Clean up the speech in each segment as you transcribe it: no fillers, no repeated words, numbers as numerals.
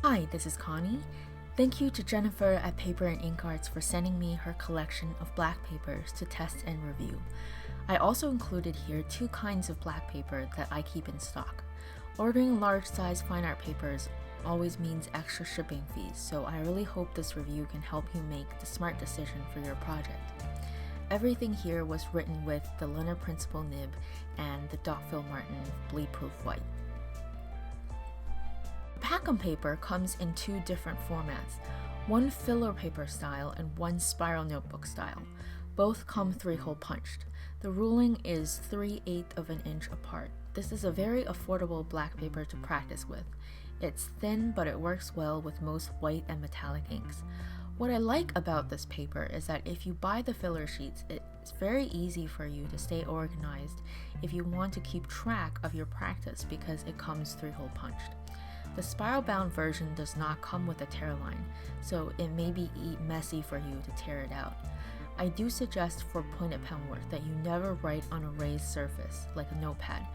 Hi, this is Connie. Thank you to Jennifer at Paper and Ink Arts for sending me her collection of black papers to test and review. I also included here 2 kinds of black paper that I keep in stock. Ordering large size fine art papers always means extra shipping fees, so I really hope this review can help you make the smart decision for your project. Everything here was written with the Leonard Principal nib and the Dockville Martin bleed-proof white. Pacon paper comes in 2 different formats, one filler paper style and one spiral notebook style. Both come 3-hole punched. The ruling is 3/8 of an inch apart. This is a very affordable black paper to practice with. It's thin, but it works well with most white and metallic inks. What I like about this paper is that if you buy the filler sheets, it's very easy for you to stay organized if you want to keep track of your practice because it comes 3-hole punched. The spiral-bound version does not come with a tear line, so it may be messy for you to tear it out. I do suggest for pointed pen work that you never write on a raised surface, like a notepad,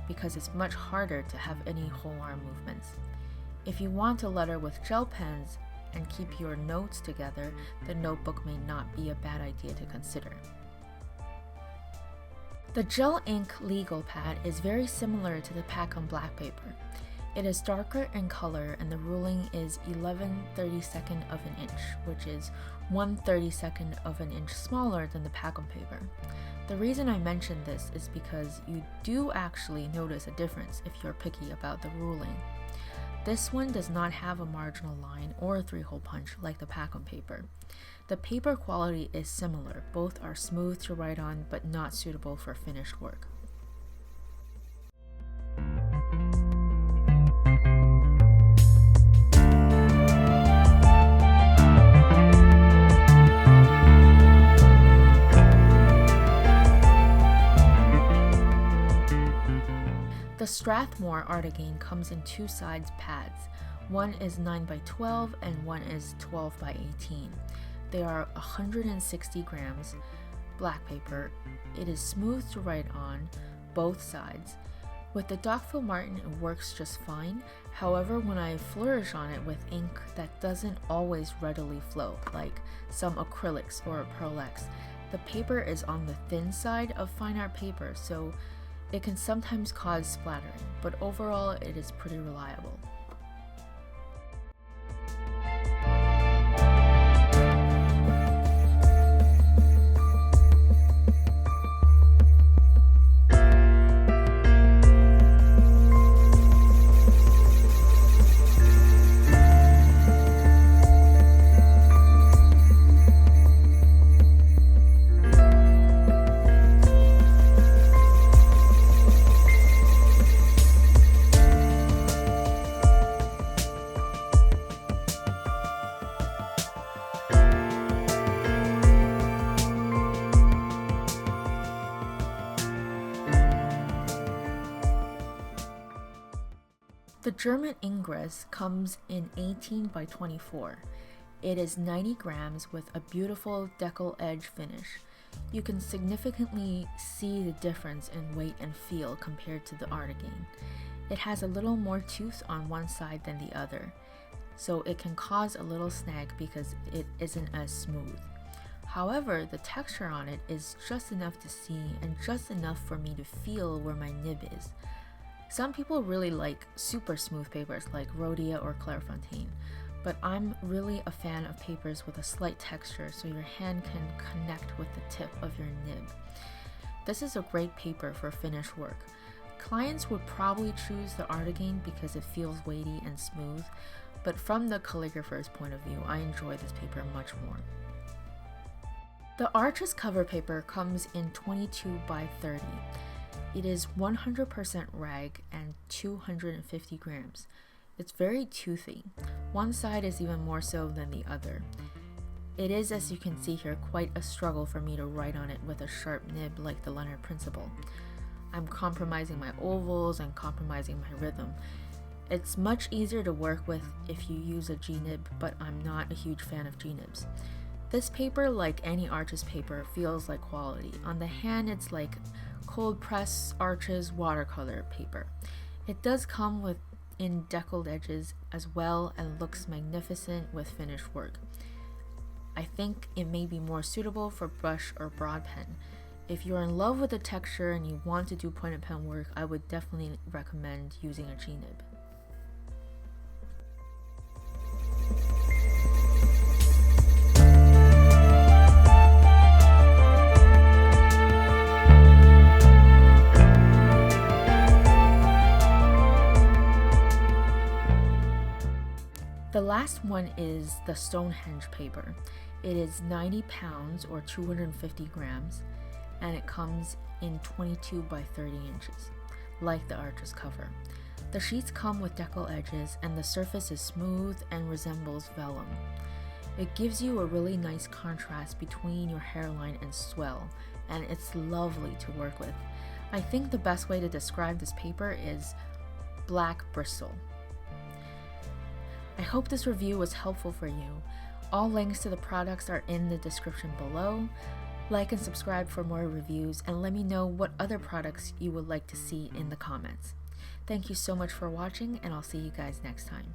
because it's much harder to have any whole arm movements. If you want to letter with gel pens and keep your notes together, the notebook may not be a bad idea to consider. The gel ink legal pad is very similar to the Pacon Black paper. It is darker in color and the ruling is 11/32 of an inch, which is 1/32 of an inch smaller than the Pacon paper. The reason I mention this is because you do actually notice a difference if you're picky about the ruling. This one does not have a marginal line or a 3-hole punch like the Pacon paper. The paper quality is similar, both are smooth to write on but not suitable for finished work. The Strathmore Artagain comes in 2 sides pads. One is 9x12 and one is 12x18. They are 160 grams black paper. It is smooth to write on both sides. With the Dockville Martin, it works just fine. However, when I flourish on it with ink that doesn't always readily flow, like some acrylics or a Pearl X, the paper is on the thin side of fine art paper, so it can sometimes cause splattering, but overall it is pretty reliable. The German Ingress comes in 18x24. It is 90 grams with a beautiful decal edge finish. You can significantly see the difference in weight and feel compared to the Artagain. It has a little more tooth on one side than the other, so it can cause a little snag because it isn't as smooth. However, the texture on it is just enough to see and just enough for me to feel where my nib is. Some people really like super smooth papers like Rhodia or Clairefontaine, but I'm really a fan of papers with a slight texture so your hand can connect with the tip of your nib. This is a great paper for finished work. Clients would probably choose the Artagain because it feels weighty and smooth, but from the calligrapher's point of view, I enjoy this paper much more. The Arches cover paper comes in 22x30. It is 100% rag and 250 grams. It's very toothy. One side is even more so than the other. It is, as you can see here, quite a struggle for me to write on it with a sharp nib like the Leonard Principal. I'm compromising my ovals and compromising my rhythm. It's much easier to work with if you use a G-nib, but I'm not a huge fan of G-nibs. This paper, like any Arches paper, feels like quality. On the hand, it's like cold press Arches watercolor paper. It does come with in deckled edges as well and looks magnificent with finished work. I think it may be more suitable for brush or broad pen. If you're in love with the texture and you want to do pointed pen work, I would definitely recommend using a G-nib. The last one is the Stonehenge paper. It is 90 pounds or 250 grams, and it comes in 22 by 30 inches, like the Arches cover. The sheets come with decal edges, and the surface is smooth and resembles vellum. It gives you a really nice contrast between your hairline and swell, and it's lovely to work with. I think the best way to describe this paper is black bristle. I hope this review was helpful for you. All links to the products are in the description below. Like and subscribe for more reviews, and let me know what other products you would like to see in the comments. Thank you so much for watching, and I'll see you guys next time.